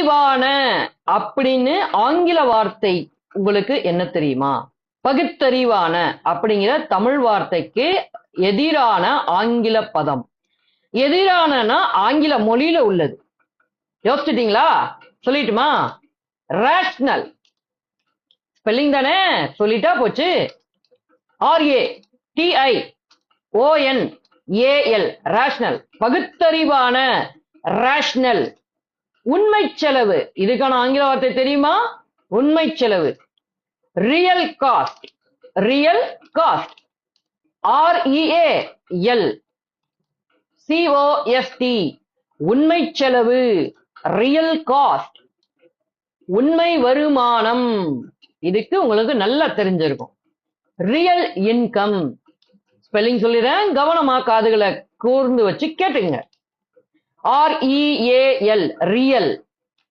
பகுத்தறிவான அப்படின்னு ஆங்கில வார்த்தை உங்களுக்கு என்ன தெரியுமா? பகுத்தறிவான அப்படிங்கிற தமிழ் வார்த்தைக்கு எதிரான ஆங்கில பதம். எதிரானனா ஆங்கில மொழியில உள்ளது. யோசிச்சிட்டீங்களா? சொல்லிட்டுமா? ரேஷனல். ஸ்பெல்லிங் தானே, சொல்லிட்டா போச்சு. RATIONAL, rational. பகுத்தறிவான, ரேஷனல். உண்மை செலவு, இதுக்கான ஆங்கில வார்த்தை தெரியுமா? உண்மை செலவு. Real cost, real cost. REALCOST, உண்மை செலவு. Real cost. உண்மை வருமானம், இதுக்கு உங்களுக்கு நல்லா தெரிஞ்சிருக்கும். Real income. ஸ்பெல்லிங் சொல்லிடுறேன், கவனமா காதுகளை கூர்ந்து வச்சு கேட்டுங்க. REAL, real.